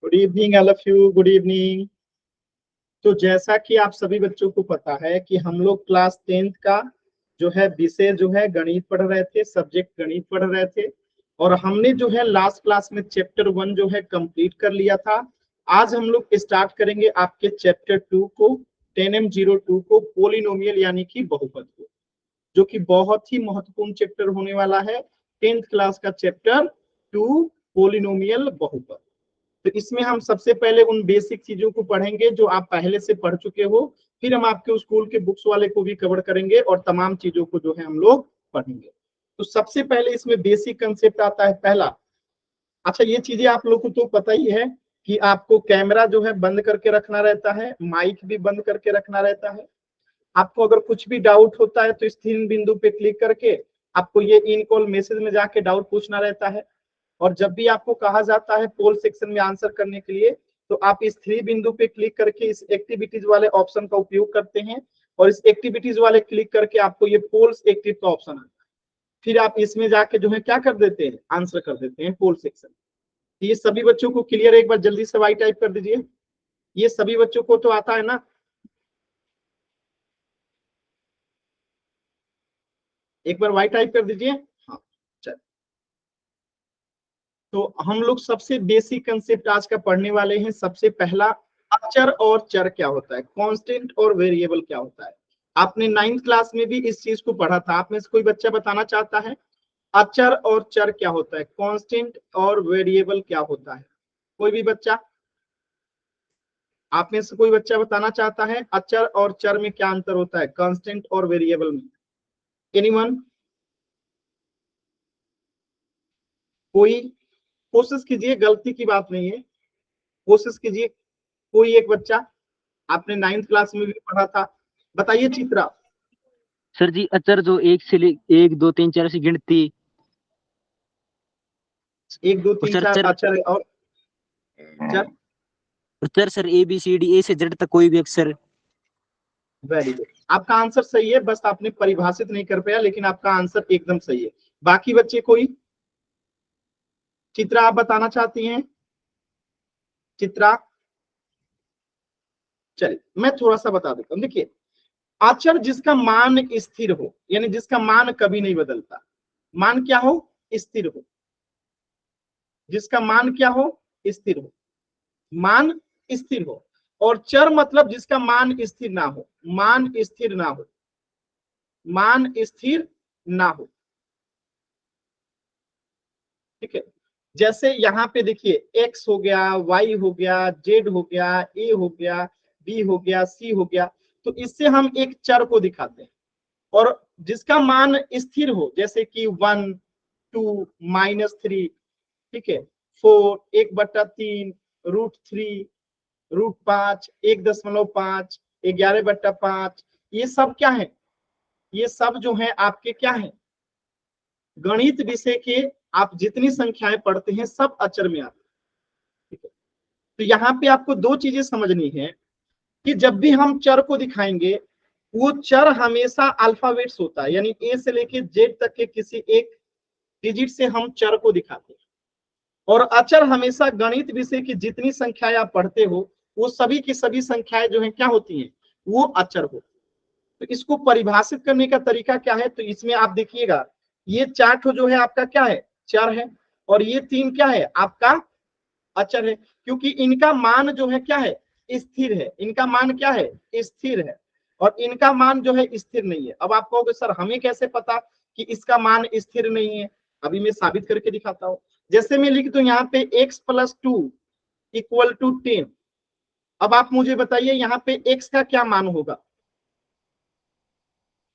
Good evening all of you, good evening. तो जैसा कि आप सभी बच्चों को पता है कि हम लोग क्लास 10th का जो है विषय जो है गणित पढ़ रहे थे, सब्जेक्ट गणित पढ़ रहे थे और हमने जो है लास्ट क्लास में चैप्टर 1 जो है कंप्लीट कर लिया था। आज हम लोग स्टार्ट करेंगे आपके चैप्टर 2 को, 10M02 को, पोलिनोमियल यानी कि बहुपद को, जो कि बहुत ही महत्वपूर्ण चैप्टर होने वाला है। 10th क्लास का चैप्टर 2 पोलिनोमियल बहुपद। तो इसमें हम सबसे पहले उन बेसिक चीजों को पढ़ेंगे जो आप पहले से पढ़ चुके हो, फिर हम आपके स्कूल के बुक्स वाले को भी कवर करेंगे और तमाम चीजों को जो है हम लोग पढ़ेंगे। तो सबसे पहले इसमें बेसिक कंसेप्ट आता है पहला। अच्छा, ये चीजें आप लोग को तो पता ही है कि आपको कैमरा जो है बंद करके रखना रहता है, माइक भी बंद करके रखना रहता है। आपको अगर कुछ भी डाउट होता है तो इस 3 बिंदु पे क्लिक करके आपको ये इन कॉल मैसेज में जाके डाउट पूछना रहता है। और जब भी आपको कहा जाता है पोल सेक्शन में आंसर करने के लिए, तो आप इस 3 बिंदु पे क्लिक करके इस एक्टिविटीज वाले ऑप्शन का उपयोग करते हैं और इस एक्टिविटीज वाले क्लिक करके आपको ये पोल्स एक्टिव का ऑप्शन आता है। फिर आप इसमें जाके जो है क्या कर देते हैं, आंसर कर देते हैं पोल सेक्शन। ये सभी बच्चों को क्लियर है? एक बार जल्दी से वाई टाइप कर दीजिए। ये सभी बच्चों को तो आता है ना? एक बार वाई टाइप कर दीजिए। हाँ, चल। तो हम लोग सबसे बेसिक कंसेप्ट आज का पढ़ने वाले हैं। सबसे पहला, अचर और चर क्या होता है, कांस्टेंट और वेरिएबल क्या होता है। आपने 9th क्लास में भी इस चीज को पढ़ा था। आप में से कोई बच्चा बताना चाहता है अचर और चर क्या होता है, कांस्टेंट और वेरिएबल क्या होता है? कोई भी बच्चा? आप में से कोई बच्चा बताना चाहता है अचर और चर में क्या अंतर होता है, कांस्टेंट और वेरिएबल में? एनीवन? कोई? कोशिश कीजिए, गलती की बात नहीं है, कोशिश कीजिए। कोई एक बच्चा, आपने 9th क्लास में भी पढ़ा था, बताइए। चित्रा? सर जी, अचर जो 1 2 3 4 से गिनती। 1 2 3 सर 4 चर अचर है, और चर? चर सर ABCD A से Z तक कोई भी अक्षर। वेरी गुड, आपका आंसर सही है, बस आपने परिभाषित नहीं कर पाया, लेकिन आपका आंसर एकदम सही है। बाकी बच्चे कोई? चित्रा, आप बताना चाहती हैं? चित्रा? चलिए मैं थोड़ा सा बता देता हूँ। देखिए, अचर जिसका मान स्थिर हो, यानी जिसका मान कभी नहीं बदलता। मान क्या हो? स्थिर हो। जिसका मान क्या हो? स्थिर हो। मान स्थिर हो। और चर मतलब जिसका मान स्थिर ना हो, मान स्थिर ना हो, मान स्थिर ना हो। ठीक है? जैसे यहाँ पे देखिए, x हो गया, y हो गया, z हो गया, a हो गया, b हो गया, c हो गया। तो इससे हम एक चर को दिखाते हैं। और जिसका मान स्थिर हो, जैसे कि 1 2 -3, ठीक है, 4 1/3, √3, √5, 1.5, 11/5, ये सब क्या है? ये सब जो है आपके क्या है, गणित विषय के आप जितनी संख्याएं पढ़ते हैं सब अचर में आते हैं। ठीक है? तो यहाँ पे आपको 2 चीजें समझनी है कि जब भी हम चर को दिखाएंगे, वो चर हमेशा अल्फाबेट्स होता है, यानी ए से लेके जेड तक के किसी एक डिजिट से हम चर को दिखाते हैं। और अचर हमेशा गणित विषय की जितनी संख्याएं आप पढ़ते हो, वो सभी की सभी संख्याएं जो है क्या होती हैं, वो अचर हो। तो इसको परिभाषित करने का तरीका क्या है? तो इसमें आप देखिएगा, ये 4 ठो जो है आपका क्या है, चर है, और ये 3 क्या है, आपका अचर है। क्योंकि इनका मान जो है क्या है, स्थिर है। इनका मान क्या है, स्थिर है। और इनका मान जो है स्थिर नहीं है। अब आप कहोगे सर हमें कैसे पता कि इसका मान स्थिर नहीं है? अभी मैं साबित करके दिखाता हूं। जैसे मैं लिख दूं यहाँ पे x+2 = 10। अब आप मुझे बताइए यहाँ पे x का क्या मान होगा?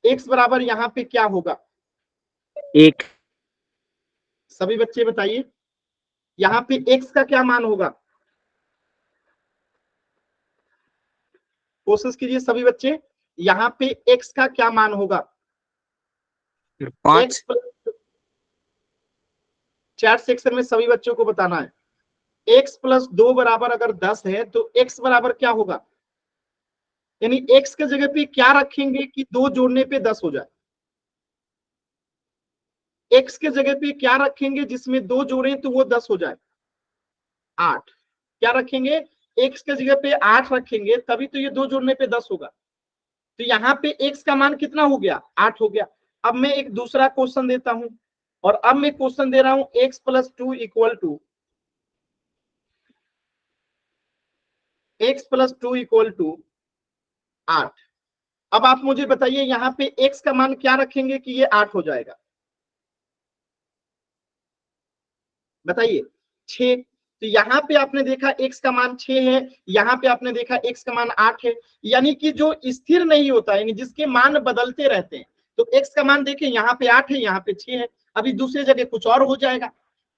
x बराबर यहाँ पे क्या होगा? 1। सभी बच्चे बताइए, यहाँ पे x का क्या मान होगा? कोशिश कीजिए सभी बच्चे, यहाँ पे x का क्या मान होगा? 5। x, चैट सेक्शन में सभी बच्चों को बताना है। x+2 बराबर अगर 10 है तो x बराबर क्या होगा? यानी x के जगह पे क्या रखेंगे कि 2 जोड़ने पे 10 हो जाए? x के जगह पे क्या रखेंगे जिसमें 2 जोड़े तो वो 10 हो जाए? 8। क्या रखेंगे, x के जगह पे 8 रखेंगे, तभी तो ये 2 जोड़ने पे 10 होगा। तो यहाँ पे x का मान कितना हो गया, 8 हो गया। अब मैं एक दूसरा क्वेश्चन देता हूं, और अब मैं क्वेश्चन दे रहा हूं x + 2 equal to x + 2 equal to 8। अब आप मुझे बताइए यहाँ पे x का मान क्या रखेंगे कि ये 8 हो जाएगा, बताइए, 6। तो यहाँ पे आपने देखा x का मान 6 है, यहाँ पे आपने देखा x का मान 8 है, यानी कि जो स्थिर नहीं होता है, यानी जिसके मान बदलते रहते हैं। तो x का मान देखिए यहाँ पे 8 है, यहाँ पे 6 है, अभी दूसरी जगह कुछ और हो जाएगा।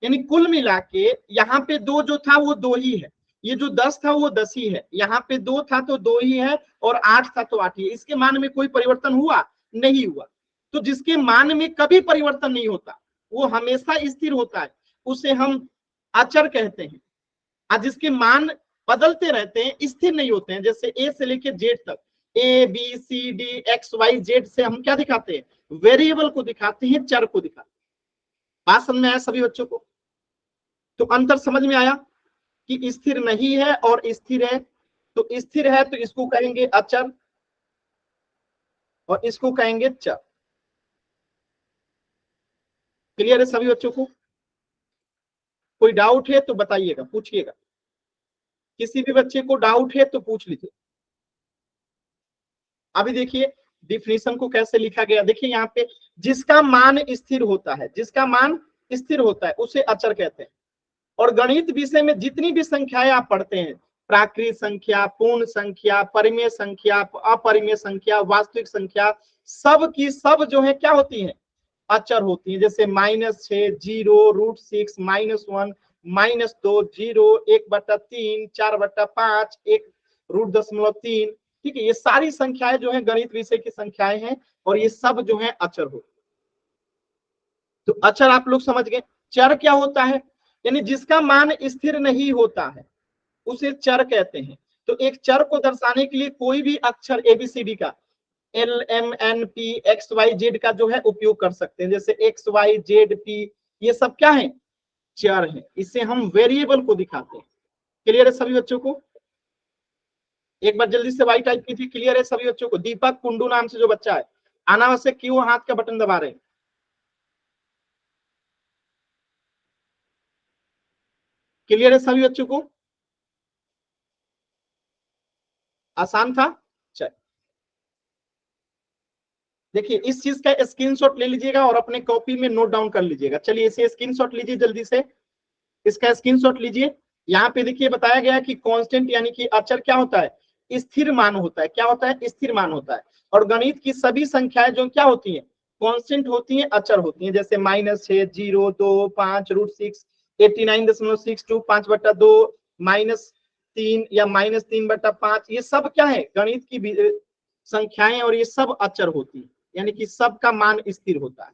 यानी कुल मिला के यहाँ पे 2 जो था वो 2 ही है, ये जो 10 था वो 10 ही है, यहाँ पे 2 था तो 2 ही है, और 8 था तो 8 ही है। इसके मान में कोई परिवर्तन हुआ नहीं हुआ। तो जिसके मान में कभी परिवर्तन नहीं होता, वो हमेशा स्थिर होता है, उसे हम अचर कहते हैं। और जिसके मान बदलते रहते हैं, स्थिर नहीं होते हैं, जैसे ए से लेके जेड तक, A B C D X Y Z से हम क्या दिखाते हैं, वेरिएबल को दिखाते हैं, चर को दिखाते हैं। बात समझ में आया सभी बच्चों को? तो अंतर समझ में आया कि स्थिर नहीं है और स्थिर है। तो स्थिर है तो इसको कहेंगे अचर, और इसको कहेंगे चर। क्लियर है सभी बच्चों को? कोई डाउट है तो बताइएगा, पूछिएगा, किसी भी बच्चे को डाउट है तो पूछ लीजिए। अभी देखिए डिफिनेशन को कैसे लिखा गया, देखिए यहाँ पे, जिसका मान स्थिर होता है, जिसका मान स्थिर होता है उसे अचर कहते हैं। और गणित विषय में जितनी भी संख्याएं आप पढ़ते हैं, प्राकृत संख्या, पूर्ण संख्या, परिमेय संख्या, अपरिमेय संख्या, वास्तविक संख्या, सब की सब जो है क्या होती है, अचर होती है। जैसे -6, 0, √6, -1, -2, 0, 1/3, 4/5, 1√3। ठीक है, ये सारी संख्याएं जो है गणित विषय की संख्याएं हैं, और ये सब जो है अचर होती है। तो अचर आप लोग समझ गए। चर क्या होता है, यानी जिसका मान स्थिर नहीं होता है उसे चर कहते हैं। तो एक चर को दर्शाने के लिए कोई भी अक्षर एबीसीडी का, LMNP XYZ का जो है उपयोग कर सकते हैं। जैसे XYZP, ये सब क्या है, चर है, इससे हम वेरिएबल को दिखाते हैं। क्लियर है सभी बच्चों को? एक बार जल्दी से वाई टाइप कीजिए। क्लियर है सभी बच्चों को? दीपक कुंडू नाम से जो बच्चा है, अनावश्यक क्यों हाथ का बटन दबा रहे हैं? क्लियर है सभी बच्चों को? आसान था? चल देखिए, इस चीज का स्क्रीनशॉट ले लीजिएगा और अपने कॉपी में नोट डाउन कर लीजिएगा। चलिए इसे स्क्रीनशॉट लीजिए जल्दी से, इसका स्क्रीनशॉट लीजिए। यहाँ पे देखिए बताया गया है कि कांस्टेंट यानी कि अचर क्या होता है, स्थिर मान होता है। क्या होता है, स्थिर मान होता है। और गणित की सभी संख्याएं जो क्या होती हैं, कांस्टेंट होती हैं, अचर होती हैं। जैसे -6, 0, 2, 5, √6, 89.62, 5/2, -3 या -3/5, ये सब क्या है, गणित की संख्याएं, और ये सब अचर होती है, यानी कि सबका मान स्थिर होता है।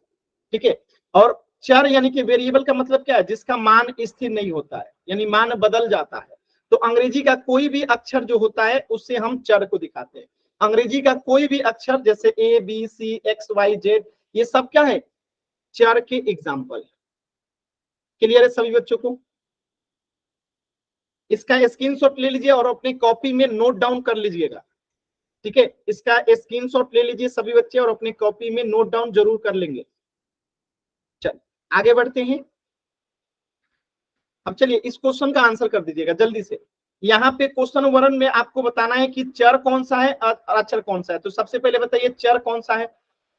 ठीक है। और चर यानी कि वेरिएबल का मतलब क्या है, जिसका मान स्थिर नहीं होता है, यानी मान बदल जाता है। तो अंग्रेजी का कोई भी अक्षर जो होता है उससे हम चर को दिखाते हैं। अंग्रेजी का कोई भी अक्षर जैसे ABCXYZ, ये सब क्या है, चर के एग्जाम्पल है। क्लियर है सभी बच्चों को? इसका स्क्रीनशॉट ले लीजिए और अपनी कॉपी में नोट डाउन कर लीजिएगा। ठीक है, इसका स्क्रीनशॉट ले लीजिए सभी बच्चे और अपनी कॉपी में नोट डाउन जरूर कर लेंगे। चल आगे बढ़ते हैं। अब चलिए इस क्वेश्चन का आंसर कर दीजिएगा जल्दी से। यहाँ पे क्वेश्चन 1 में आपको बताना है कि चर कौन सा है और अचर कौन सा है। तो सबसे पहले बताइए चर कौन सा है,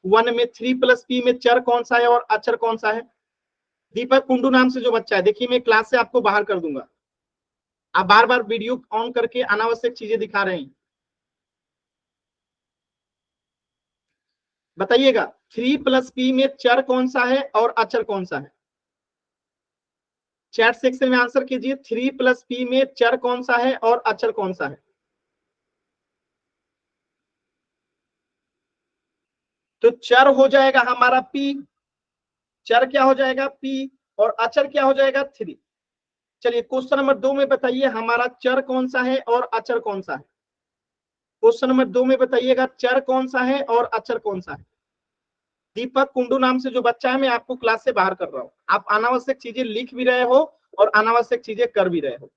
1 में 3 + P में चर कौन सा है और अचर कौन सा है? दीपक कुंडू नाम से जो बच्चा है, देखिए मैं क्लास से आपको बाहर कर दूंगा, आप बार बार वीडियो ऑन करके अनावश्यक चीजें दिखा रहे हैं। बताइएगा 3 + P में चर कौन सा है और अचर कौन सा है? चैट सेक्शन में आंसर कीजिए, 3 + P में चर कौन सा है और अचर कौन सा है? तो चर हो जाएगा हमारा P, चर क्या हो जाएगा P, और अचर क्या हो जाएगा 3। चलिए क्वेश्चन नंबर 2 में बताइए हमारा चर कौन सा है और अचर कौन सा है? क्वेश्चन नंबर 2 में बताइएगा चर कौन सा है और अचर कौन सा है? दीपक कुंडू नाम से जो बच्चा है, मैं आपको क्लास से बाहर कर रहा हूँ, आप अनावश्यक चीजें लिख भी रहे हो और अनावश्यक चीजें कर भी रहे हो।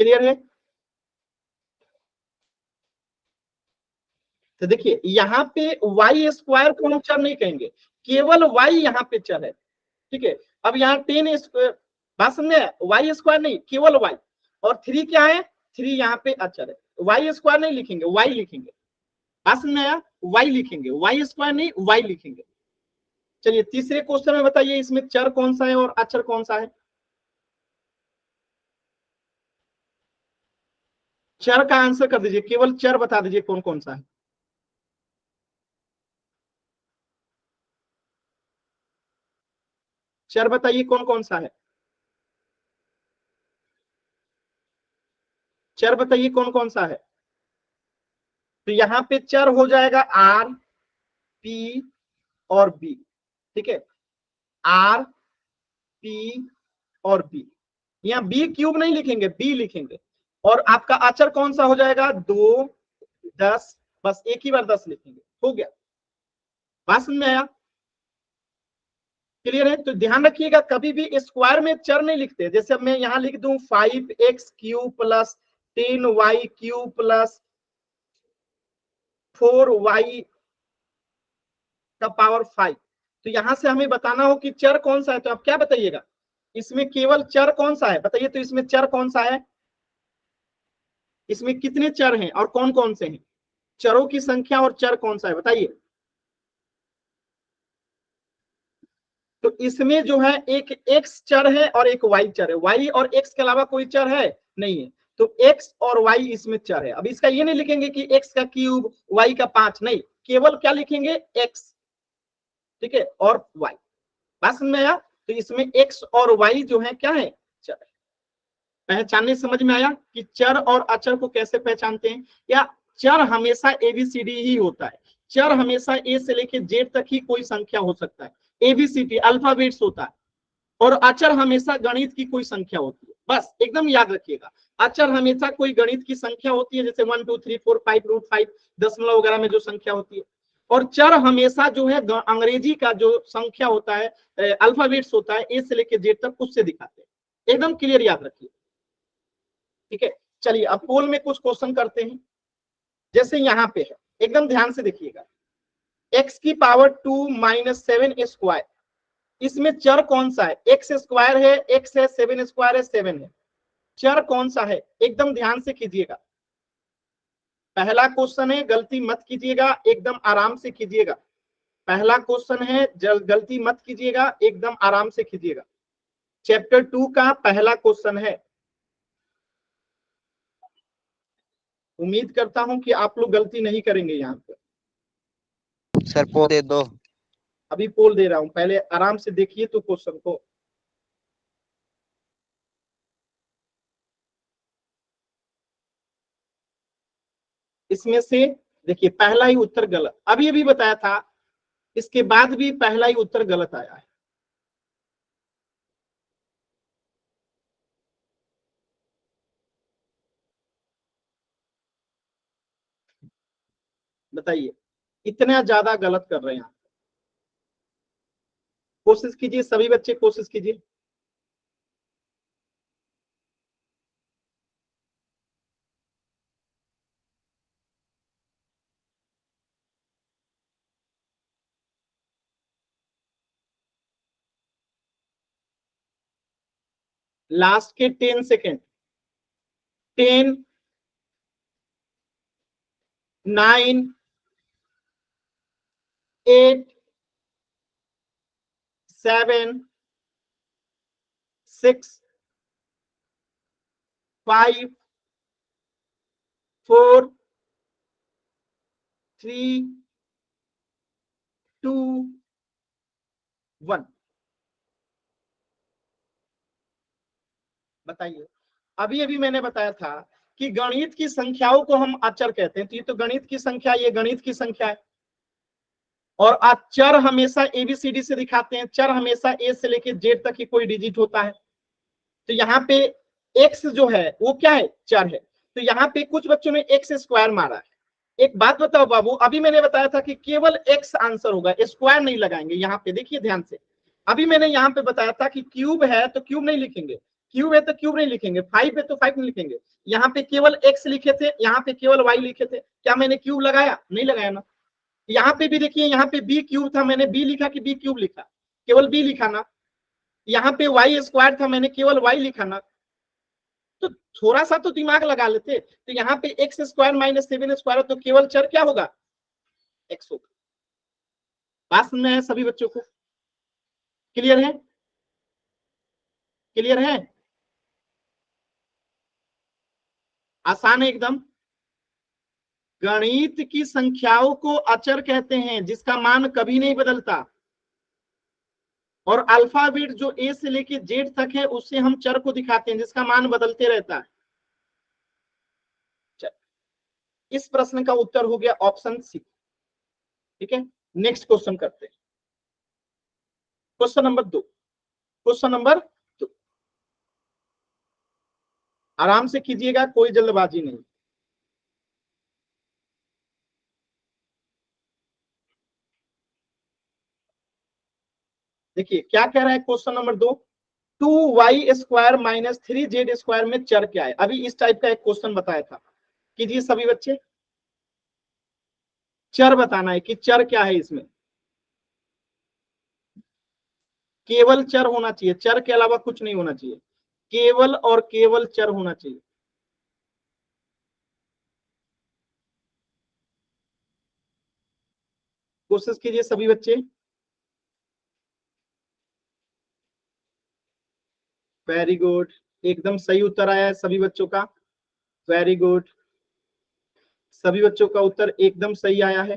क्लियर है? तो देखिए यहाँ पे वाई स्क्वायर को हम चर नहीं कहेंगे, केवल वाई यहाँ पे चर है, ठीक है। अब यहाँ 10 बात समझ में, वाई स्क्वायर नहीं, केवल वाई, और 3 क्या है, 3 यहाँ पे अचर है। वाई स्क्वायर नहीं लिखेंगे, वाई लिखेंगे, बात समझ में आया, वाई लिखेंगे, वाई स्क्वायर नहीं वाई लिखेंगे। चलिए तीसरे क्वेश्चन में बताइए, इसमें चर कौन सा है और अचर कौन सा है? चर का आंसर कर दीजिए, केवल चर बता दीजिए कौन कौन सा है। चर बताइए कौन कौन सा है, चर बताइए कौन कौन सा है। तो यहाँ पे चर हो जाएगा आर, पी और बी, ठीक है, आर, पी और बी। यहाँ बी क्यूब नहीं लिखेंगे, बी लिखेंगे। और आपका अचर कौन सा हो जाएगा, 2, 10, बस एक ही बार 10 लिखेंगे, हो गया। बात समझ में आया? क्लियर है? तो ध्यान रखिएगा, कभी भी स्क्वायर में चर नहीं लिखते। जैसे अब मैं यहाँ लिख दूं 5x cube plus 10y cube plus 4y का पावर 5, तो यहां से हमें बताना हो कि चर कौन सा है। तो आप क्या बताइएगा, इसमें केवल चर कौन सा है बताइए, तो इसमें चर कौन सा है, इसमें कितने चर हैं और कौन कौन से हैं, चरों की संख्या और चर कौन सा है बताइए। तो इसमें जो है एक x चर है और एक y चर है, y और x के अलावा कोई चर है नहीं है। तो x और y इसमें चर है। अब इसका ये नहीं लिखेंगे कि x का क्यूब y का 5, नहीं, केवल क्या लिखेंगे, x, ठीक है, और y। बात समझ में आया? तो इसमें x और y जो है क्या है, चर है। पहचानने समझ में आया कि चर और अचर को कैसे पहचानते हैं? या चर हमेशा एबीसीडी ही होता है, चर हमेशा ए से लेके जेड तक ही कोई संख्या हो सकता है, एबीसीडी अल्फाबेट्स होता है। और अचर हमेशा गणित की कोई संख्या होती है, बस एकदम याद रखिएगा, अचर हमेशा कोई गणित की संख्या होती है, जैसे 1 2 3 4 5 √5 दशमलव वगैरह में जो संख्या होती है। और चर हमेशा जो है अंग्रेजी का जो संख्या होता है, अल्फाबेट्स होता है, ए से लेके जेड तक, उससे दिखाते हैं। एकदम क्लियर याद रखिए, ठीक है। चलिए अब पोल में कुछ क्वेश्चन करते हैं। जैसे यहाँ पे है, एकदम ध्यान से देखिएगा, x की पावर 2 - 7 स्क्वायर, इसमें चर कौन सा है, x स्क्वायर है, x है, 7 स्क्वायर है, 7 है, चर कौन सा है, एकदम ध्यान से कीजिएगा। पहला क्वेश्चन है, गलती मत कीजिएगा, एकदम आराम से कीजिएगा। पहला क्वेश्चन है, गलती मत कीजिएगा, एकदम आराम से कीजिएगा। चैप्टर 2 का पहला क्वेश्चन है। उम्मीद करता हूं कि आप लोग गलती नहीं करेंगे यहाँ पे। सर पोल दे दो। अभी पोल दे रहा हूं, पहले आराम से देखिए तो क्वेश्चन को। इसमें से देखिए पहला ही उत्तर गलत, अभी अभी बताया था, इसके बाद भी पहला ही उत्तर गलत आया है। बताइए, इतना ज्यादा गलत कर रहे हैं आप। कोशिश कीजिए, सभी बच्चे कोशिश कीजिए। लास्ट के 10 सेकेंड, 10, 9, 8, 7, 6, 5, 4, 3, 2, 1। बताइए, अभी अभी मैंने बताया था कि गणित की संख्याओं को हम अचर कहते हैं। तो ये तो गणित की संख्या, ये गणित की संख्या है। और अचर हमेशा एबीसीडी से दिखाते हैं, चर हमेशा ए से लेके जेड तक ही कोई डिजिट होता है। तो यहाँ पे एक्स जो है वो क्या है, चर है। तो यहाँ पे कुछ बच्चों ने एक्स स्क्वायर मारा है। एक बात बताओ बाबू, अभी मैंने बताया था कि केवल एक्स आंसर होगा, स्क्वायर नहीं लगाएंगे। यहाँ पे देखिए ध्यान से, अभी मैंने यहाँ पे बताया था कि क्यूब है तो क्यूब नहीं लिखेंगे, क्यूब है तो क्यूब नहीं लिखेंगे, 5 है तो 5 नहीं लिखेंगे। यहाँ पे केवल x लिखे थे, यहाँ पे केवल y लिखे थे, क्या मैंने क्यूब लगाया? नहीं लगाया ना। यहाँ पे भी देखिए, यहाँ पे b क्यूब था, मैंने b लिखा कि b क्यूब लिखा? केवल b लिखा ना। यहाँ पे y स्क्वायर था, मैंने केवल y लिखा ना। तो थोड़ा सा तो दिमाग लगा लेते। तो यहाँ पे एक्स स्क्वायर माइनस 7 स्क्वायर, तो केवल चर क्या होगा? एक्स होगा। बात समझ में है सभी बच्चों को? क्लियर है? क्लियर है? आसान है एकदम। गणित की संख्याओं को अचर कहते हैं जिसका मान कभी नहीं बदलता, और अल्फाबेट जो ए से लेके जेड तक है उससे हम चर को दिखाते हैं जिसका मान बदलते रहता है। इस प्रश्न का उत्तर हो गया ऑप्शन सी। ठीक है, नेक्स्ट क्वेश्चन करते हैं। Question number 2। क्वेश्चन नंबर 2 आराम से कीजिएगा, कोई जल्दबाजी नहीं। देखिए क्या कह रहा है question number 2, 2y square minus 3z square में चर क्या है? अभी इस टाइप का एक क्वेश्चन बताया था। कीजिए सभी बच्चे, चर बताना है कि चर क्या है इसमें। केवल चर होना चाहिए, चर के अलावा कुछ नहीं होना चाहिए, केवल और केवल चर होना चाहिए। कोशिश कीजिए सभी बच्चे। वेरी गुड, एकदम सही उत्तर आया है सभी बच्चों का। वेरी गुड, सभी बच्चों का उत्तर एकदम सही आया है।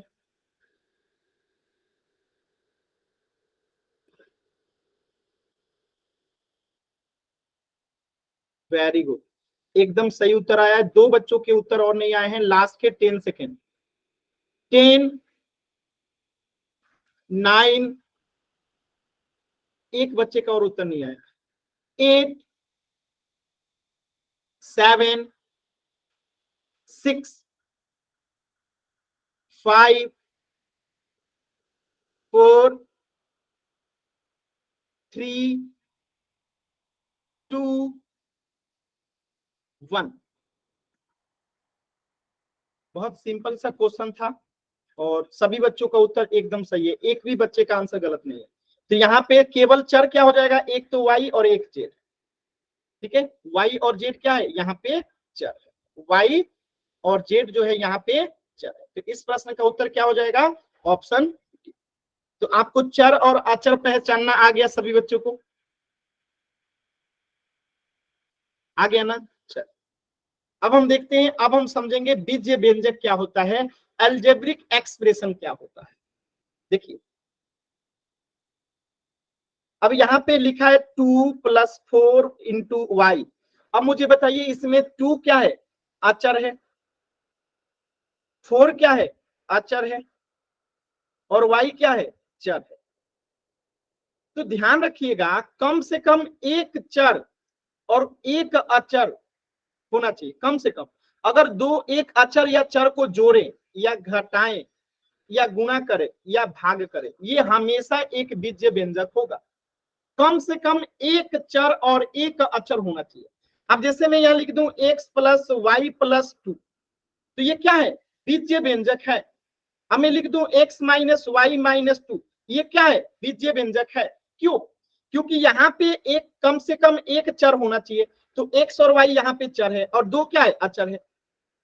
वेरी गुड, एकदम सही उत्तर आया है। 2 बच्चों के उत्तर और नहीं आए हैं, लास्ट के 10 सेकेंड। 10, 9, एक बच्चे का और उत्तर नहीं आया। 8, 7, 6, 5, 4, 3, 2, 1। बहुत सिंपल सा क्वेश्चन था और सभी बच्चों का उत्तर एकदम सही है, एक भी बच्चे का आंसर गलत नहीं है। तो यहाँ पे केवल चर क्या हो जाएगा? एक तो y और एक z। ठीक है, y और z क्या है यहाँ पे? चर है। y और z जो है यहाँ पे चर है। तो इस प्रश्न का उत्तर क्या हो जाएगा? ऑप्शन। तो आपको चर और अचर पहचानना आ गया सभी बच्चों को? आ गया ना? चल, अब हम देखते हैं, अब हम समझेंगे बीजीय व्यंजक क्या होता है, अलजेब्रिक एक्सप्रेशन क्या होता है। देखिए अब यहाँ पे लिखा है 2 + 4 × y। अब मुझे बताइए इसमें 2 क्या है? अचर है। 4 क्या है? अचर है। और y क्या है? चर है। तो ध्यान रखिएगा, कम से कम एक चर और एक अचर होना चाहिए, कम से कम। अगर एक अचर या चर को जोड़े या घटाएं या गुणा करे या भाग करे, ये हमेशा एक बीजीय व्यंजक होगा। कम से कम एक चर और एक अचर होना चाहिए। अब जैसे मैं यहां लिख दूं x + y + 2, तो ये क्या है? बीजीय व्यंजक है। अब मैं लिख दूं x - y - 2, ये क्या है? बीजीय व्यंजक है। क्यों? क्योंकि यहाँ पे एक कम से कम एक चर होना चाहिए। तो x और y यहाँ पे चर है और 2 क्या है? अचर है।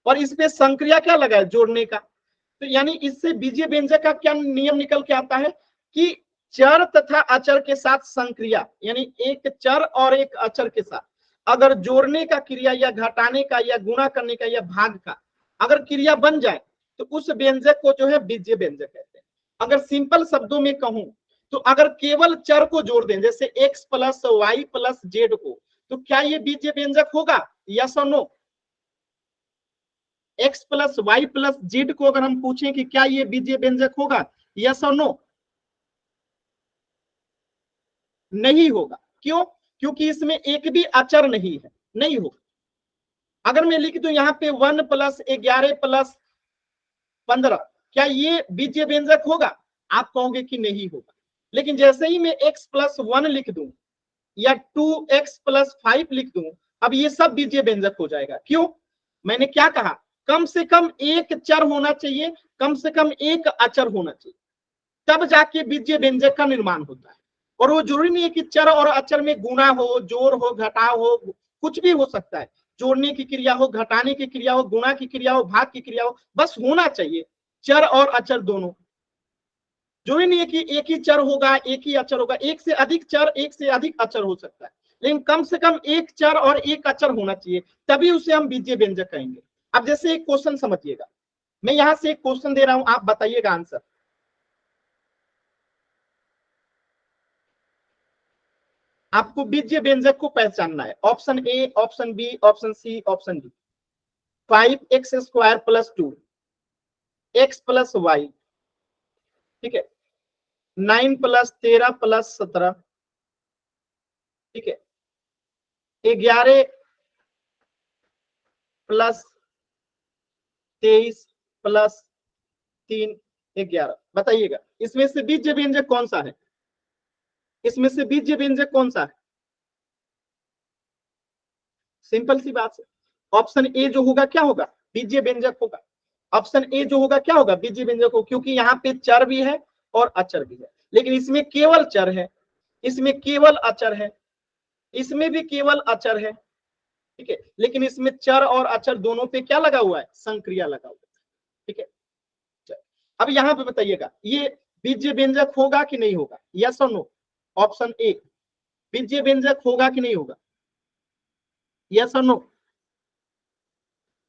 और इसमें संक्रिया क्या लगा है? जोड़ने का। तो यानी इससे बीजीय व्यंजक का क्या नियम निकल के आता है कि चर तथा अचर के साथ संक्रिया, यानी एक चर और एक अचर के साथ अगर जोड़ने का क्रिया या घटाने का या गुणा करने का या भाग का अगर क्रिया बन जाए तो उस व्यंजक को जो है बीजीय व्यंजक कहते हैं। अगर सिंपल शब्दों में कहूं तो अगर केवल चर को जोड़ दें, जैसे x + y + z को, तो क्या ये बीजीय व्यंजक होगा? यस और नो? x + y + z को अगर हम पूछें कि क्या ये बीजीय व्यंजक होगा, यस और नो? नहीं होगा। क्यों? क्योंकि इसमें एक भी अचर नहीं है, नहीं होगा। अगर मैं लिख दूं यहाँ पे 1 + 11 + 15, क्या ये बीजीय व्यंजक होगा? आप कहोगे कि नहीं होगा। लेकिन जैसे ही मैं x + 1 लिख दूं या 2x+5 लिख दूं, अब ये सब बीजीय व्यंजक हो जाएगा। क्यों? मैंने क्या कहा, कम से कम एक चर होना चाहिए, कम से कम एक अचर होना चाहिए, तब जाके बीजीय व्यंजक का निर्माण होता है। और वो जरूरी नहीं है कि चर और अचर में गुणा हो, जोड़ हो, घटाव हो, कुछ भी हो सकता है। जोड़ने की क्रिया हो, घटाने की क्रिया हो, गुणा की क्रिया हो, भाग की क्रिया हो, बस होना चाहिए चर और अचर दोनों। जरूरी नहीं है कि एक ही चर होगा, एक ही अचर होगा, एक से अधिक चर, एक से अधिक अचर हो सकता है, लेकिन कम से कम एक चर और एक अचर होना चाहिए, तभी उसे हम बीजीय व्यंजक कहेंगे। अब जैसे एक क्वेश्चन समझिएगा, मैं यहां से एक क्वेश्चन दे रहा हूं, आप बताइएगा आंसर। आपको बीजीय व्यंजक को पहचानना है। Option A, option B, option C, option D. 5x² + 2 x+y, ठीक है, 9 + 13 + 17, ठीक है, 11 + 23 + 3 11। बताइएगा इसमें से बीजीय व्यंजक कौन सा है? इसमें से बीजीय व्यंजक कौन सा है? सिंपल सी बात है, ऑप्शन ए जो होगा क्या होगा, बीजीय व्यंजक होगा। ऑप्शन ए जो होगा क्या होगा, बीजीय व्यंजक हो, क्योंकि यहाँ पे चर भी है और अचर भी है, लेकिन इसमें केवल चर है, इसमें केवल अचर है, इसमें भी केवल अचर है, ठीक है, लेकिन इसमें चर और अचर दोनों पे क्या लगा हुआ है, संक्रिया लगा हुआ है, ठीक है। अब यहाँ पे बताइएगा ये बीजीय व्यंजक होगा कि नहीं होगा, यस और नो। ऑप्शन ए बीजीय व्यंजक होगा कि नहीं होगा, यस और नो।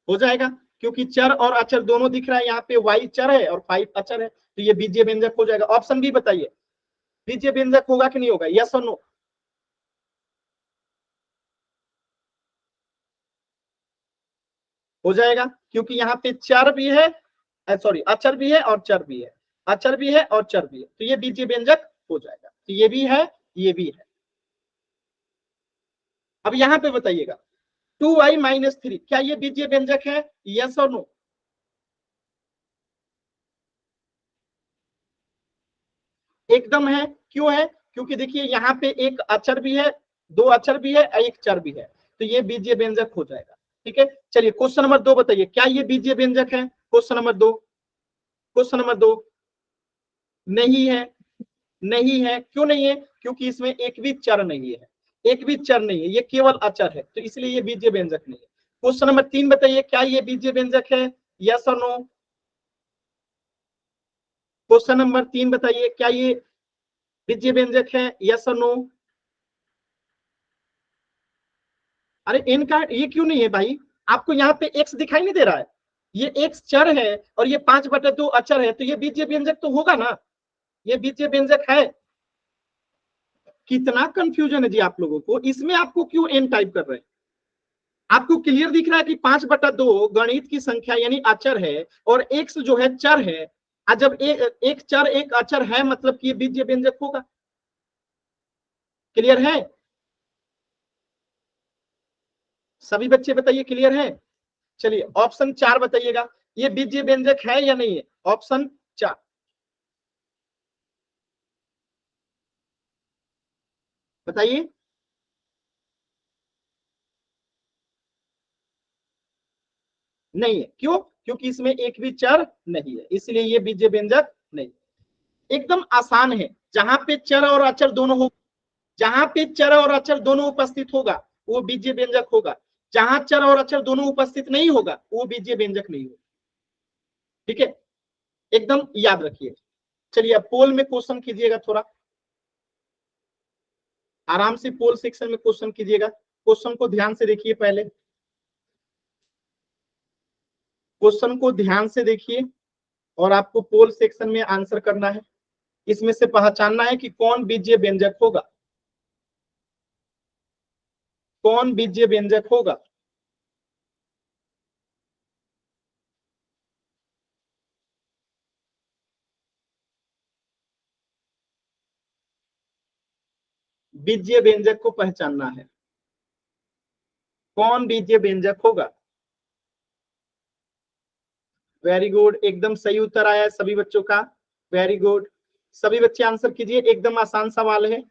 हो जाएगा, क्योंकि चर और अचर दोनों दिख रहा है, यहाँ पे y चर है और 5 अचर है, तो ये बीजीय व्यंजक हो जाएगा। ऑप्शन बी बताइए बीजीय व्यंजक होगा कि नहीं होगा, यस और नो। हो जाएगा, क्योंकि यहाँ पे चर भी है, सॉरी अचर भी है और चर भी है, अचर भी है और चर भी है, तो ये बीजीय व्यंजक हो जाएगा। तो ये भी है, ये भी है। अब यहाँ पे बताइएगा 2y - 3 क्या ये बीजीय व्यंजक है, यस और नो। एकदम है, क्यों है, क्योंकि देखिए यहाँ पे एक अचर भी है, दो अचर भी है, एक चर भी है, तो ये बीजीय व्यंजक हो जाएगा, ठीक है। चलिए क्वेश्चन नंबर 2 बताइए क्या ये बीजीय व्यंजक है, क्वेश्चन नंबर 2, क्वेश्चन नंबर 2 नहीं है, नहीं है, क्यों नहीं है, क्योंकि इसमें एक भी चर नहीं है, एक भी चर नहीं है, ये केवल अचर है, तो इसलिए ये बीजीय व्यंजक नहीं है। क्वेश्चन नंबर 3 बताइए क्या ये बीजीय व्यंजक है, यस और नो। क्वेश्चन नंबर 3 बताइए क्या ये बीजीय व्यंजक है, यस और नो। अरे एन का ये क्यों नहीं है भाई, आपको यहाँ पे एक्स दिखाई नहीं दे रहा है, ये एक्स चर है और ये 5/2 अचर है, तो ये बीजीय व्यंजक तो होगा ना, ये बीजीय व्यंजक है। कितना कंफ्यूजन है जी आप लोगों को, इसमें आपको क्यों एन टाइप कर रहे हैं? आपको क्लियर दिख रहा है कि 5/2 गणित की संख्या यानी अचर है और एक्स जो है चर है, और जब एक चर एक अचर है मतलब कि ये बीजीय व्यंजक होगा। क्लियर है, सभी बच्चे बताइए क्लियर है। चलिए ऑप्शन 4 बताइएगा ये बीजीय व्यंजक है या नहीं है, ऑप्शन 4 बताइए। नहीं है, क्यों, क्योंकि इसमें एक भी चर नहीं है, इसलिए ये बीजीय व्यंजक नहीं। एकदम आसान है, जहां पे चर और अचर दोनों हो, जहां पे चर और अचर दोनों उपस्थित होगा वो बीजीय व्यंजक होगा, जहां चर और अचर दोनों उपस्थित नहीं होगा वो बीजीय व्यंजक नहीं होगा, ठीक है, एकदम याद रखिए। चलिए अब पोल में क्वेश्चन कीजिएगा, थोड़ा आराम से पोल सेक्शन में क्वेश्चन कीजिएगा, क्वेश्चन को ध्यान से देखिए, पहले क्वेश्चन को ध्यान से देखिए और आपको पोल सेक्शन में आंसर करना है, इसमें से पहचानना है कि कौन बीजीय व्यंजक होगा, कौन बीजीय व्यंजक होगा। बीजीय व्यंजक को पहचानना है, कौन बीजीय व्यंजक होगा। वेरी गुड, एकदम सही उत्तर आया है सभी बच्चों का, वेरी गुड। सभी बच्चे आंसर कीजिए, एकदम आसान सवाल है।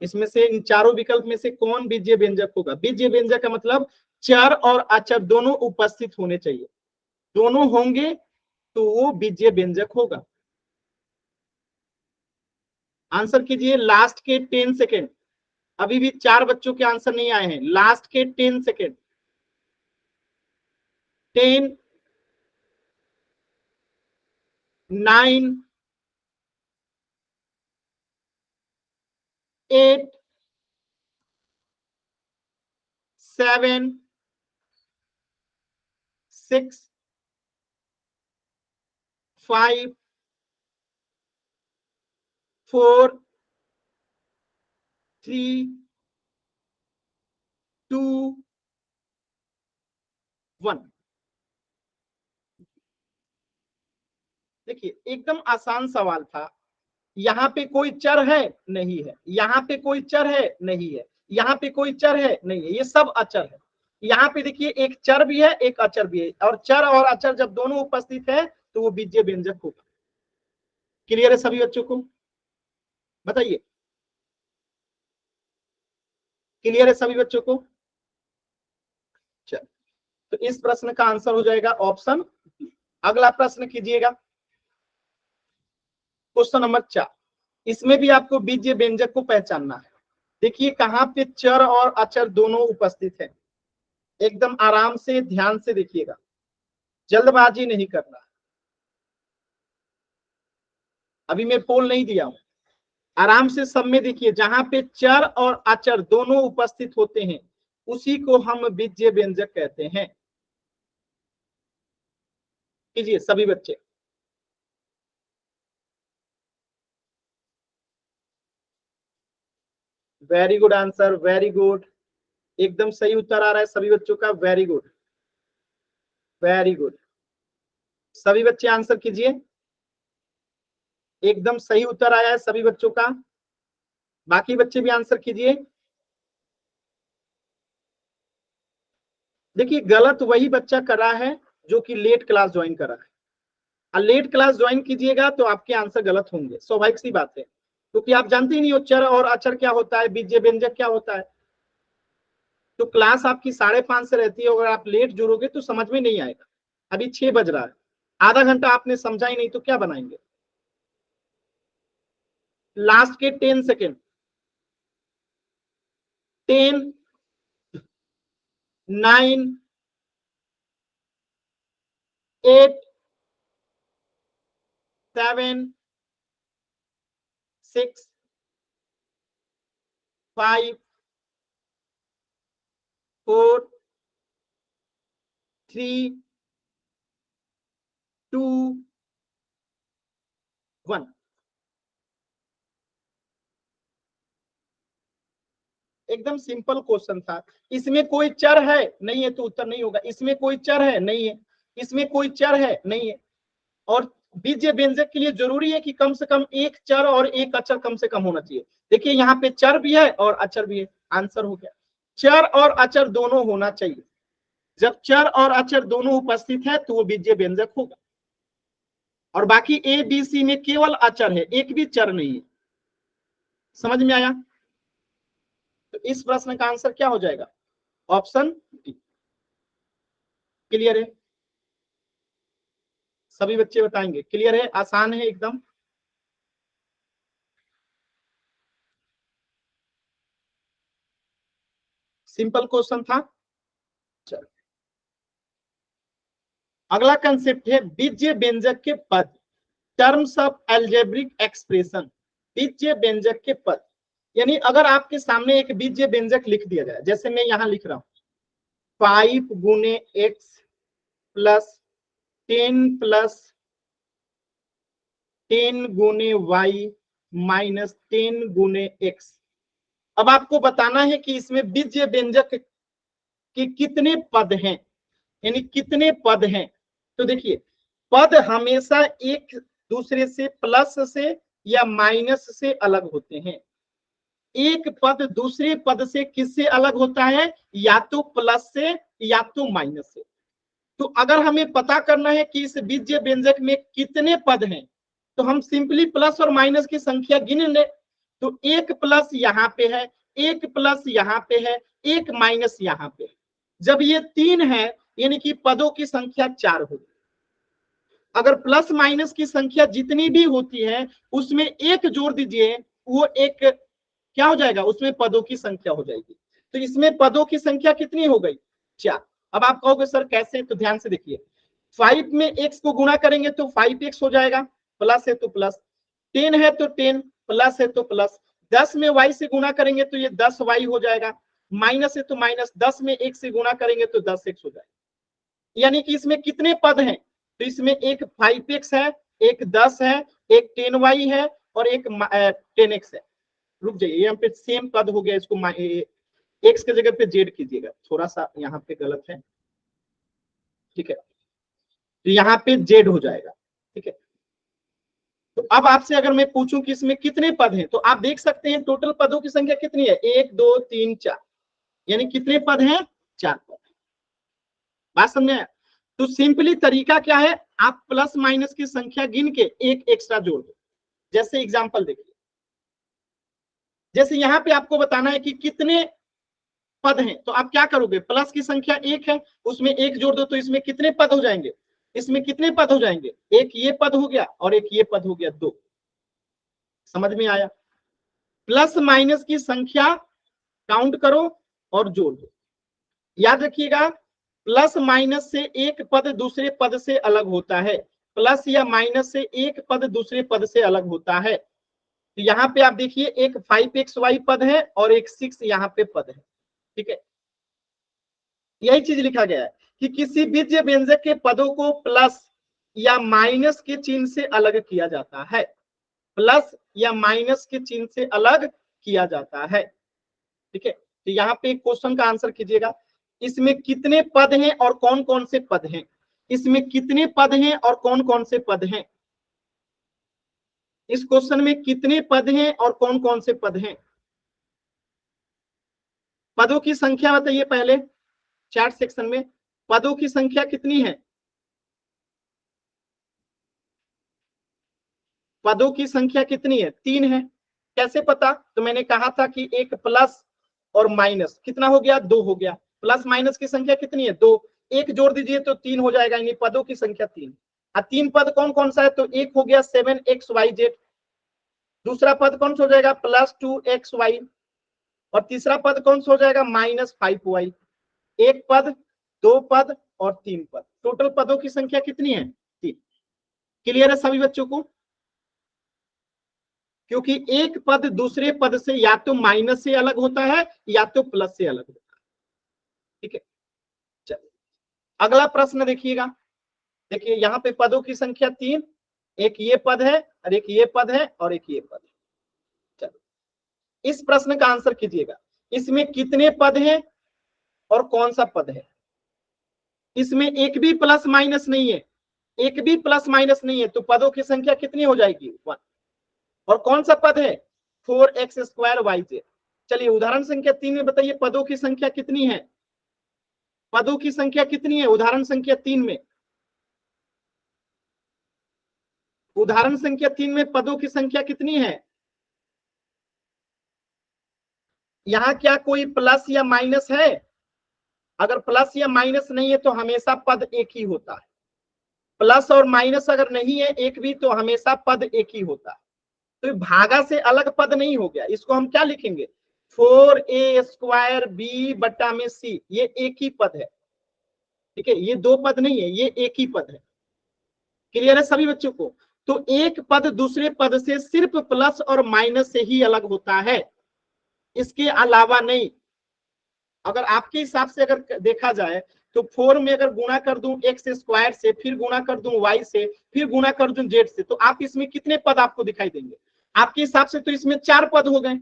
इसमें से इन चारों विकल्प में से कौन बीजीय व्यंजक होगा? बीजीय व्यंजक का मतलब चर और अचर दोनों उपस्थित होने चाहिए, दोनों होंगे तो वो बीजीय व्यंजक होगा। आंसर कीजिए लास्ट के 10 सेकेंड। अभी भी 4 बच्चों के आंसर नहीं आए हैं, लास्ट के 10 सेकेंड। 10, 9, 8, 7, 6, 5, 4, 3, 2, 1। देखिए एकदम आसान सवाल था। यहाँ पे कोई चर है? नहीं है। यहाँ पे कोई चर है? नहीं है। यहाँ पे कोई चर है? नहीं है। ये सब अचर है। यहाँ पे देखिए एक चर भी है, एक अचर भी है, और चर और अचर जब दोनों उपस्थित है तो वो बीजीय व्यंजक होगा। क्लियर है सभी बच्चों को? बताइए, क्लियर है सभी बच्चों को? चल, तो इस प्रश्न का आंसर हो जाएगा ऑप्शन। अगला प्रश्न कीजिएगा, क्वेश्चन नंबर 4। इसमें भी आपको बीजीय व्यंजक को पहचानना है। देखिए कहां पे चर और अचर दोनों उपस्थित है। एकदम आराम से ध्यान से देखिएगा, जल्दबाजी नहीं करना। अभी मैं पोल नहीं दिया हूं, आराम से सब में देखिए। जहां पे चर और अचर दोनों उपस्थित होते हैं उसी को हम बीजीय व्यंजक कहते हैं। कीजिए सभी बच्चे। Very good answer, very good, एकदम सही उत्तर आ रहा है सभी बच्चों का। Very good, very good. सभी बच्चे आंसर कीजिए, एकदम सही उत्तर आया है सभी बच्चों का। बाकी बच्चे भी आंसर कीजिए। देखिए गलत वही बच्चा कर रहा है जो कि लेट क्लास ज्वाइन कर रहा है। और लेट क्लास ज्वाइन कीजिएगा तो आपके आंसर गलत होंगे, स्वाभाविक सी बात है, क्योंकि आप जानते ही नहीं हो चर और अचर क्या होता है, बीजीय व्यंजक क्या होता है। तो क्लास आपकी 5:30 से रहती है, अगर आप लेट जुड़ोगे तो समझ में नहीं आएगा। अभी 6 बज रहा है, आधा घंटा आपने समझा ही नहीं तो क्या बनाएंगे? लास्ट के 10 सेकेंड। 10, 9, 8, 7, 6, 5, 4, 3, 2, 1। एकदम सिंपल क्वेश्चन था। इसमें कोई चर है? नहीं है तो उत्तर नहीं होगा। इसमें कोई चर है? नहीं है। इसमें कोई चर है? नहीं है। और बीजीय व्यंजक के लिए जरूरी है कि कम से कम एक चर और एक अचर कम से कम होना चाहिए। देखिए यहाँ पे चर भी है और अचर भी है, आंसर हो गया। चर और अचर दोनों होना चाहिए। जब चर और अचर दोनों उपस्थित है तो वो बीजीय व्यंजक होगा। और बाकी ए बी सी में केवल अचर है, एक भी चर नहीं है। समझ में आया? तो इस प्रश्न का आंसर क्या हो जाएगा? Option D. क्लियर है? सभी बच्चे बताएंगे क्लियर है? आसान है एकदम। सिंपल क्वेश्चन था। चलो अगला कंसेप्ट है बीजीय व्यंजक के पद, टर्म्स ऑफ अलजेब्रिक एक्सप्रेशन। बीजीय व्यंजक के पद, यानी अगर आपके सामने एक बीजीय व्यंजक लिख दिया जाए, जैसे मैं यहां लिख रहा हूं 5 गुने एक्स प्लस 10 प्लस 10 गुने वाई माइनस 10 गुने एक्स। अब आपको बताना है कि इसमें बीजीय व्यंजक के कितने पद हैं, यानी कितने पद हैं। तो देखिए पद हमेशा एक दूसरे से प्लस से या माइनस से अलग होते हैं। एक पद दूसरे पद से किससे अलग होता है? या तो प्लस से या तो माइनस से। तो अगर हमें पता करना है कि इस बीजीय व्यंजक में कितने पद हैं तो हम सिंपली प्लस और माइनस की संख्या गिन ले। तो एक प्लस यहाँ पे है, एक प्लस यहाँ पे है, एक माइनस यहाँ पे है। जब ये 3 है यानी कि पदों की संख्या 4 होगी। अगर प्लस माइनस की संख्या जितनी भी होती है उसमें एक जोड़ दीजिए, वो एक क्या हो जाएगा, उसमें पदों की संख्या हो जाएगी। तो इसमें पदों की संख्या कितनी हो गई, 4। अब आप कहोगे सर कैसे, तो ध्यान से देखिए, 5 में x को गुणा करेंगे तो 5x हो जाएगा, प्लस है तो प्लस, 10 है तो 10, प्लस है तो प्लस, 10 में y से गुणा करेंगे तो ये 10y हो जाएगा, माइनस है तो माइनस, 10 में 1 से गुणा करेंगे तो 10x हो जाएगा। यानी कि इसमें कितने पद हैं, तो इसमें एक 5x है, एक 10 है, एक 10y है और एक 10x है। रुक जाइए, यहाँ पे सेम पद हो गया, इसको x के जगह पे z कीजिएगा, थोड़ा सा यहाँ पे गलत है, ठीक है, तो यहाँ पे z हो जाएगा, ठीक है। तो अब आपसे अगर मैं पूछूं कि इसमें कितने पद हैं, तो आप देख सकते हैं टोटल पदों की संख्या कितनी है, 1 2 3 4, यानी कितने पद हैं, 4 पद। बात समझ आया? तो सिंपली तरीका क्या है, आप प्लस माइनस की संख्या गिन के एक एक्स्ट्रा जोड़ दो। जैसे एग्जांपल देखिए, जैसे यहाँ पे आपको बताना है कि कितने पद हैं, तो आप क्या करोगे, प्लस की संख्या 1 है, उसमें 1 जोड़ दो, तो इसमें कितने पद हो जाएंगे, इसमें कितने पद हो जाएंगे, एक ये पद हो गया और एक ये पद हो गया, 2। समझ में आया? प्लस माइनस की संख्या काउंट करो और जोड़ दो। याद रखिएगा, प्लस माइनस से एक पद दूसरे पद से अलग होता है, प्लस या माइनस से एक पद दूसरे पद से अलग होता है। तो यहाँ पे आप देखिए, एक 5xy पद है और एक 6 यहाँ पे पद है, ठीक है। यही चीज लिखा गया है कि किसी बीजीय व्यंजक के पदों को प्लस या माइनस के चिन्ह से अलग किया जाता है, प्लस या माइनस के चिन्ह से अलग किया जाता है, ठीक है। तो यहाँ पे एक क्वेश्चन का आंसर कीजिएगा, इसमें कितने पद हैं और कौन कौन से पद हैं, इसमें कितने पद हैं और कौन कौन से पद हैं, इस क्वेश्चन में कितने पद हैं और कौन कौन से पद हैं, पदों की संख्या बताइए पहले, चैट सेक्शन में पदों की संख्या कितनी है, पदों की संख्या कितनी है, 3 है। कैसे पता, तो मैंने कहा था कि एक प्लस और माइनस कितना हो गया, 2 हो गया, प्लस माइनस की संख्या कितनी है, 2, एक जोड़ दीजिए तो 3 हो जाएगा, यानी पदों की संख्या 3। 3 पद कौन कौन सा है, तो एक हो गया 7xyz, दूसरा पद कौन सा हो जाएगा, +2xy, और तीसरा पद कौन सा हो जाएगा, -5y। एक पद, 2 पद और 3 पद, टोटल पदों की संख्या कितनी है, 3। क्लियर है सभी बच्चों को? क्योंकि एक पद दूसरे पद से या तो माइनस से अलग होता है या तो प्लस से अलग होता है, ठीक है। चलिए अगला प्रश्न देखिएगा, देखिए यहाँ पे पदों की संख्या 3, एक ये पद है और एक ये पद है और एक ये पद है। चलो इस प्रश्न का आंसर कीजिएगा, इसमें कितने पद हैं और कौन सा पद है, इसमें एक भी प्लस माइनस नहीं है, एक भी प्लस माइनस नहीं है, तो पदों की संख्या कितनी हो जाएगी, 1। और कौन सा पद है, 4x²yz। चलिए उदाहरण संख्या 3 में बताइए पदों की संख्या कितनी है, पदों की संख्या कितनी है उदाहरण संख्या 3 में, उदाहरण संख्या 3 में पदों की संख्या कितनी है, यहां क्या कोई प्लस या माइनस है, अगर प्लस या माइनस नहीं है तो हमेशा पद एक ही होता है, प्लस और माइनस अगर नहीं है एक भी तो हमेशा पद एक ही होता है। तो भागा से अलग पद नहीं हो गया, इसको हम क्या लिखेंगे, 4a²b/c, ये एक ही पद है, ठीक है, ये 2 पद नहीं है, ये एक ही पद है। क्लियर है सभी बच्चों को? तो एक पद दूसरे पद से सिर्फ प्लस और माइनस से ही अलग होता है, इसके अलावा नहीं। अगर आपके हिसाब से अगर देखा जाए तो 4 में अगर गुणा कर दूं x² से, फिर गुणा कर दूं y से, फिर गुणा कर दूं z से, तो आप इसमें कितने पद आपको दिखाई देंगे, आपके हिसाब से तो इसमें 4 पद हो गए,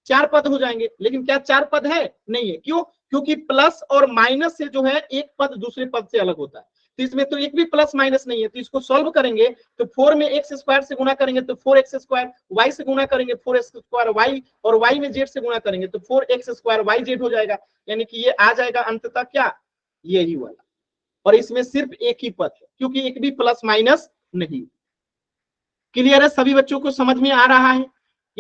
4 पद हो जाएंगे। लेकिन क्या 4 पद है, नहीं है, क्यों, क्योंकि प्लस और माइनस से जो है एक पद दूसरे पद से अलग होता है, तो इसमें तो एक भी प्लस माइनस नहीं है। तो इसको सॉल्व करेंगे तो 4 में x² से गुणा करेंगे तो 4x², y से गुणा करेंगे 4x²y, और y में z से गुणा करेंगे तो 4x²yz हो जाएगा, यानी कि ये आ जाएगा अंततः क्या, यही वाला। और इसमें सिर्फ एक ही पद है क्योंकि एक भी प्लस माइनस नहीं। क्लियर है सभी बच्चों को, समझ में आ रहा है?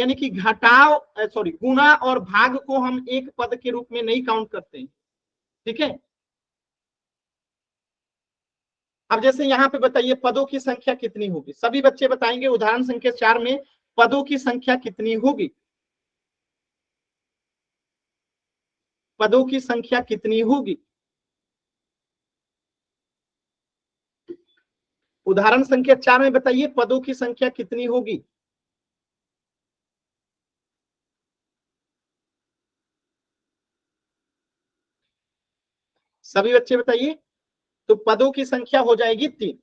यानी कि घटाव सॉरी गुणा और भाग को हम एक पद के रूप में नहीं काउंट करते हैं। ठीक है, अब जैसे यहाँ पे बताइए पदों की संख्या कितनी होगी, सभी बच्चे बताएंगे उदाहरण संख्या 4 में पदों की संख्या कितनी होगी, पदों की संख्या कितनी होगी। उदाहरण संख्या 4 में बताइए पदों की संख्या कितनी होगी। सभी बच्चे बताइए। तो पदों की संख्या हो जाएगी 3,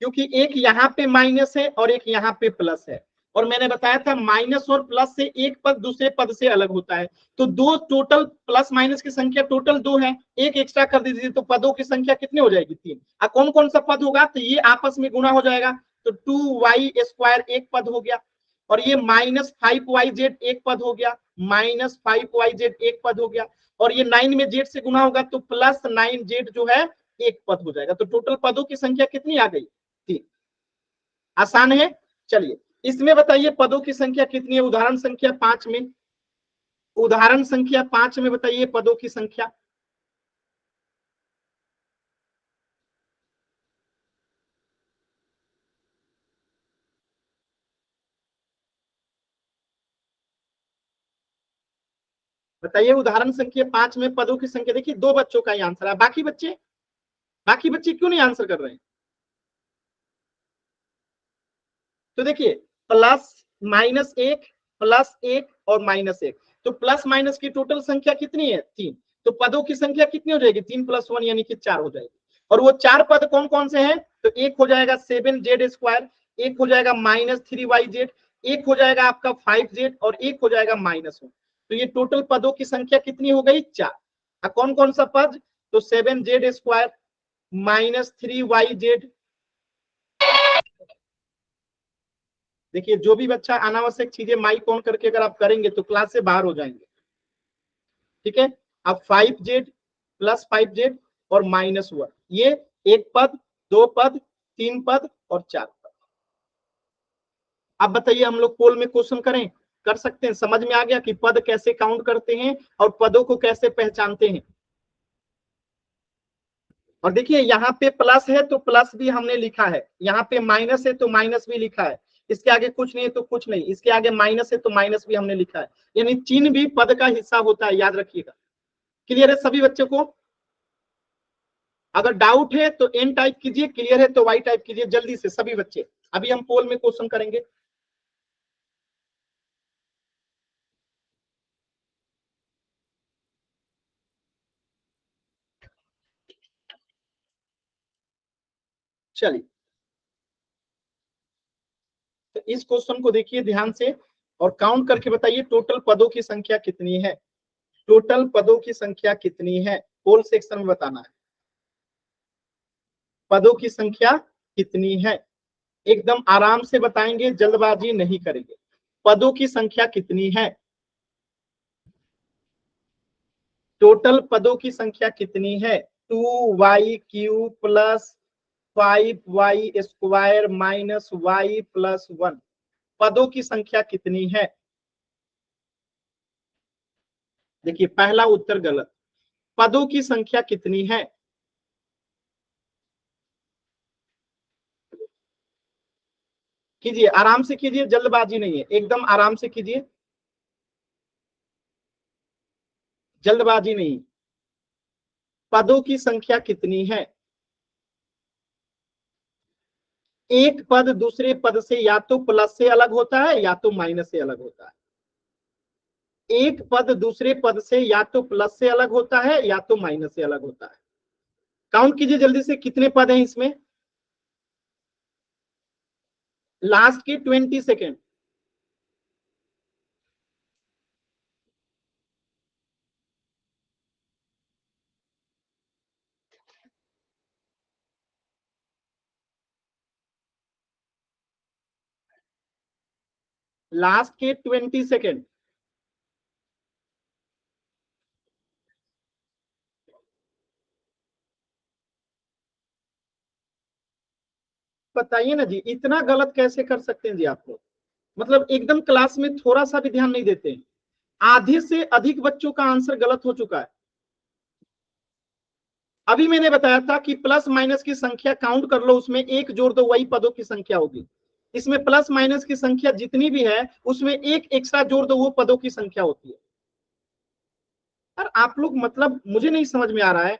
क्योंकि एक यहाँ पे माइनस है और एक यहाँ पे प्लस है, और मैंने बताया था माइनस और प्लस से एक पद दूसरे पद से अलग होता है। तो दो टोटल प्लस माइनस की संख्या टोटल 2 है, एक एक्स्ट्रा कर दीजिए तो पदों की संख्या कितनी हो जाएगी 3। अब कौन कौन सा पद होगा, तो ये आपस में गुणा हो जाएगा, तो 2y² एक पद हो गया, और ये -5yz एक पद हो गया, -5yz एक पद हो गया, और ये 9 में z से गुणा होगा तो +9z जो है एक पद हो जाएगा। तो टोटल पदों की संख्या कितनी आ गई, 3। आसान है। चलिए इसमें बताइए पदों की संख्या कितनी है, उदाहरण संख्या 5 में, उदाहरण संख्या 5 में बताइए पदों की संख्या। बताइए उदाहरण संख्या 5 में पदों की संख्या। देखिए 2 बच्चों का ही आंसर है, बाकी बच्चे क्यों नहीं आंसर कर रहे हैं। तो देखिए +-1 +1 और -1, तो प्लस माइनस की टोटल संख्या कितनी है, 3। तो पदों की संख्या कितनी हो जाएगी, 3 + 1 यानी कि 4 हो जाएगी। और वो 4 पद कौन कौन से हैं, तो एक हो जाएगा 7z², एक हो जाएगा -3yz, एक हो जाएगा आपका 5z, और एक हो जाएगा -1। तो ये टोटल पदों की संख्या कितनी हो गई, 4। कौन कौन सा पद, तो 7z² -3yz। देखिए जो भी बच्चा अनावश्यक चीजें माइक ऑन करके अगर आप करेंगे तो क्लास से बाहर हो जाएंगे। ठीक है, अब 5z +5z और -1, ये एक पद, 2 पद, 3 पद और 4 पद। अब बताइए हम लोग पोल में क्वेश्चन करें, कर सकते हैं। समझ में आ गया कि पद कैसे काउंट करते हैं और पदों को कैसे पहचानते हैं। और देखिए यहाँ पे प्लस है तो प्लस भी हमने लिखा है, यहाँ पे माइनस है तो माइनस भी लिखा है, इसके आगे कुछ नहीं है तो कुछ नहीं, इसके आगे माइनस है तो माइनस भी हमने लिखा है, यानी चिन्ह भी पद का हिस्सा होता है, याद रखिएगा। क्लियर है सभी बच्चों को। अगर डाउट है तो एन टाइप कीजिए, क्लियर है तो वाई टाइप कीजिए, जल्दी से सभी बच्चे। अभी हम पोल में क्वेश्चन करेंगे। चलिए तो इस क्वेश्चन को देखिए ध्यान से और काउंट करके बताइए टोटल पदों की संख्या कितनी है, टोटल पदों की संख्या कितनी है, पोल सेक्शन में बताना है। पदों की संख्या कितनी है, एकदम आराम से बताएंगे, जल्दबाजी नहीं करेंगे। पदों की संख्या कितनी है, टोटल पदों की संख्या कितनी है, 2y³ + 5y² -y + 1, पदों की संख्या कितनी है। देखिए पहला उत्तर गलत, पदों की संख्या कितनी है, कीजिए आराम से कीजिए, जल्दबाजी नहीं है, एकदम आराम से कीजिए, जल्दबाजी नहीं। पदों की संख्या कितनी है, एक पद दूसरे पद से या तो प्लस से अलग होता है या तो माइनस से अलग होता है, एक पद दूसरे पद से या तो प्लस से अलग होता है या तो माइनस से अलग होता है। काउंट कीजिए जल्दी से कितने पद हैं इसमें, लास्ट के 20 सेकेंड। लास्ट के 20 सेकेंड। बताइए ना जी, इतना गलत कैसे कर सकते हैं जी आप लोग, मतलब एकदम क्लास में थोड़ा सा भी ध्यान नहीं देते हैं। आधे से अधिक बच्चों का आंसर गलत हो चुका है। अभी मैंने बताया था कि प्लस माइनस की संख्या काउंट कर लो, उसमें एक जोड़ दो, वही पदों की संख्या होगी। इसमें प्लस माइनस की संख्या जितनी भी है उसमें एक एक्स्ट्रा जोड़ दो, वो पदों की संख्या होती है। और आप लोग मतलब मुझे नहीं समझ में आ रहा है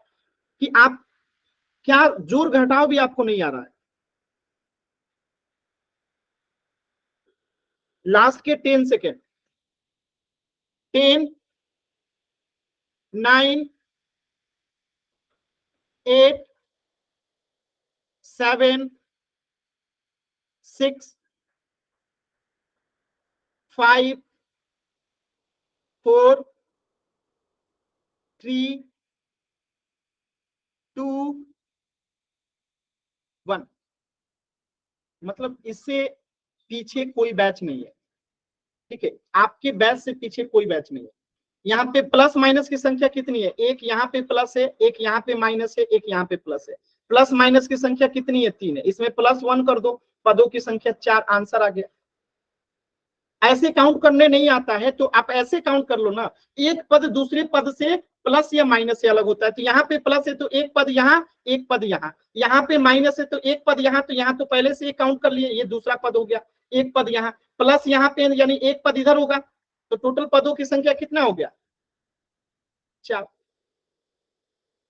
कि आप क्या जोड़ घटाव भी आपको नहीं आ रहा है। लास्ट के 10 सेकेंड। 10, 9, 8, 7, 6, 5, 4, 3, 2, 1। मतलब इससे पीछे कोई बैच नहीं है। ठीक है, आपके बैच से पीछे कोई बैच नहीं है। यहाँ पे प्लस माइनस की संख्या कितनी है? एक यहाँ पे प्लस है, एक यहाँ पे माइनस है, एक यहाँ पे प्लस है। प्लस माइनस की संख्या कितनी है? 3 है। इसमें +1 कर दो, पदों की संख्या 4, आंसर आ गया। ऐसे काउंट करने नहीं आता है तो आप ऐसे काउंट कर लो ना, एक पद दूसरे पद से प्लस या माइनस से अलग होता है। तो यहाँ पे प्लस है तो एक पद यहाँ, एक पद यहाँ। यहाँ पे माइनस है तो एक पद यहाँ, तो यहाँ तो पहले से काउंट कर लिए, ये दूसरा पद हो गया। एक पद यहाँ, प्लस यहाँ पे यानी एक पद इधर होगा। तो टोटल पदों की संख्या कितना हो गया? 4।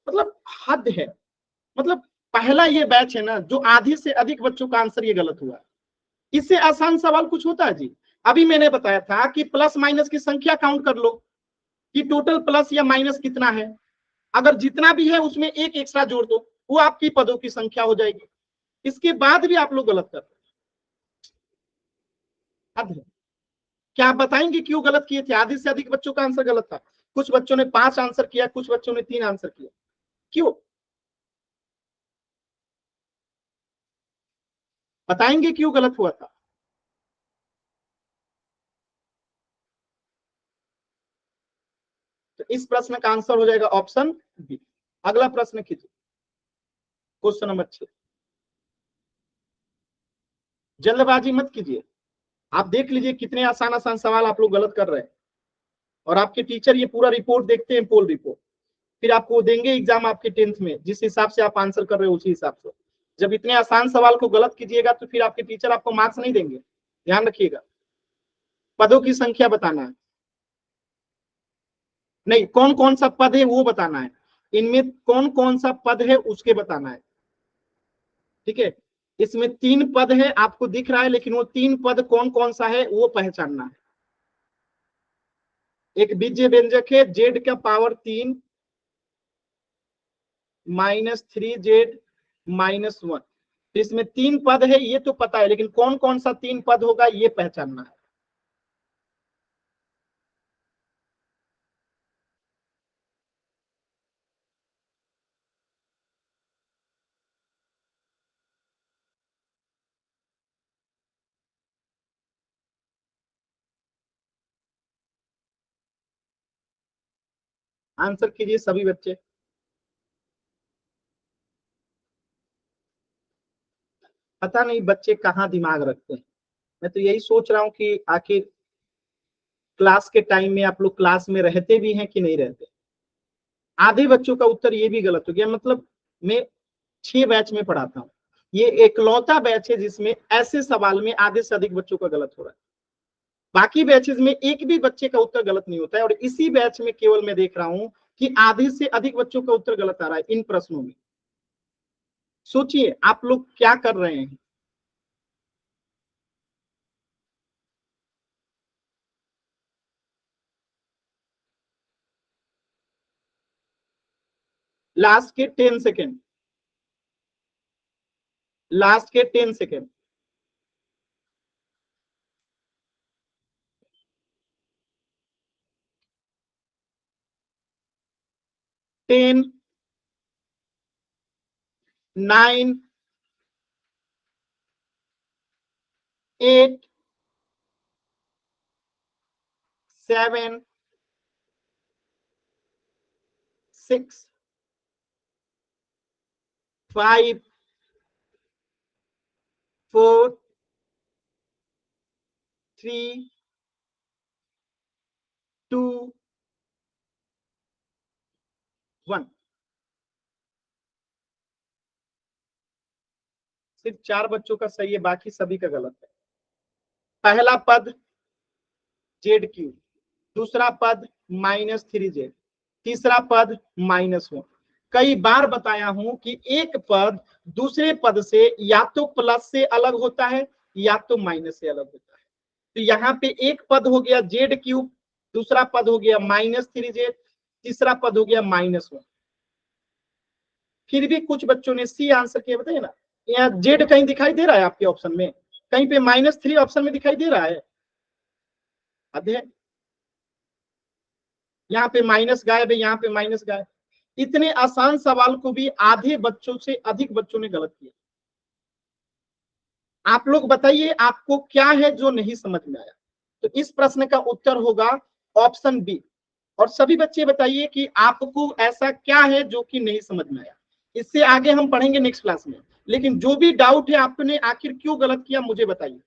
मतलब हद है। मतलब पहला ये बैच है ना जो आधे से अधिक बच्चों का आंसर ये गलत हुआ। इससे आसान सवाल कुछ होता है जी? अभी मैंने बताया था कि प्लस माइनस की संख्या काउंट कर लो कि टोटल प्लस या माइनस कितना है। अगर जितना भी है उसमें एक एक्स्ट्रा जोड़ दो, वो आपकी पदों की संख्या हो जाएगी। इसके बाद भी आप लोग गलत कर रहे हैं। क्या आप बताएंगे क्यों गलत किए थे? आधे से अधिक बच्चों का आंसर गलत था। कुछ बच्चों ने 5 आंसर किया, कुछ बच्चों ने 3 आंसर किया। क्यों बताएंगे क्यों गलत हुआ था? तो इस प्रश्न का आंसर हो जाएगा ऑप्शन बी। अगला प्रश्न कीजिए, क्वेश्चन नंबर 6। जल्दबाजी मत कीजिए। आप देख लीजिए कितने आसान आसान सवाल आप लोग गलत कर रहे हैं। और आपके टीचर ये पूरा रिपोर्ट देखते हैं, पोल रिपोर्ट। फिर आपको देंगे एग्जाम आपके 10th में, जिस हिसाब से आप आंसर कर रहे हो उसी हिसाब से। जब इतने आसान सवाल को गलत कीजिएगा तो फिर आपके टीचर आपको मार्क्स नहीं देंगे। ध्यान रखिएगा। पदों की संख्या बताना है, नहीं कौन कौन सा पद है वो बताना है। इनमें कौन कौन सा पद है उसके बताना है। ठीक है, इसमें 3 पद है आपको दिख रहा है, लेकिन वो 3 पद कौन कौन सा है वो पहचानना है। एक बीज्य व्यंजक है जेड का पावर 3 -3z-1। इसमें 3 पद है ये तो पता है, लेकिन कौन कौन सा 3 पद होगा ये पहचानना है। आंसर कीजिए सभी बच्चे। पता नहीं बच्चे कहाँ दिमाग रखते हैं। मैं तो यही सोच रहा हूँ कि आखिर क्लास के टाइम में आप लोग क्लास में रहते भी हैं कि नहीं रहते। आधे बच्चों का उत्तर ये भी गलत हो गया। मतलब मैं 6 बैच में पढ़ाता हूँ, ये एकलौता बैच है जिसमें ऐसे सवाल में आधे से अधिक बच्चों का गलत हो रहा है। बाकी बैचेस में एक भी बच्चे का उत्तर गलत नहीं होता है, और इसी बैच में केवल मैं देख रहा हूं कि आधे से अधिक बच्चों का उत्तर गलत आ रहा है इन प्रश्नों में। सोचिए आप लोग क्या कर रहे हैं। लास्ट के 10 सेकेंड, लास्ट के 10 सेकेंड। 10, 9, 8, 7, 6, 5, 4, 3 2 1। सिर्फ 4 बच्चों का सही है, बाकी सभी का गलत है। पहला पद ZQ, दूसरा पद -3Z, तीसरा पद -1। कई बार बताया हूं कि एक पद दूसरे पद से या तो प्लस से अलग होता है या तो माइनस से अलग होता है। तो यहाँ पे एक पद हो गया ZQ, दूसरा पद हो गया -3Z, तीसरा पद हो गया -1। फिर भी कुछ बच्चों ने सी आंसर किया, बताइए ना। यहाँ Z कहीं दिखाई दे रहा है आपके ऑप्शन में? कहीं पे -3 ऑप्शन में दिखाई दे रहा है? अध्यय यहाँ पे माइनस गायब है, यहाँ पे माइनस गायब। इतने आसान सवाल को भी आधे बच्चों से अधिक बच्चों ने गलत किया। आप लोग बताइए आपको क्या है जो नहीं समझ में आया। तो इस प्रश्न का उत्तर होगा ऑप्शन बी। और सभी बच्चे बताइए कि आपको ऐसा क्या है जो कि नहीं समझ में आया। इससे आगे हम पढ़ेंगे नेक्स्ट क्लास में, लेकिन जो भी डाउट है आपने आखिर क्यों गलत किया मुझे बताइए।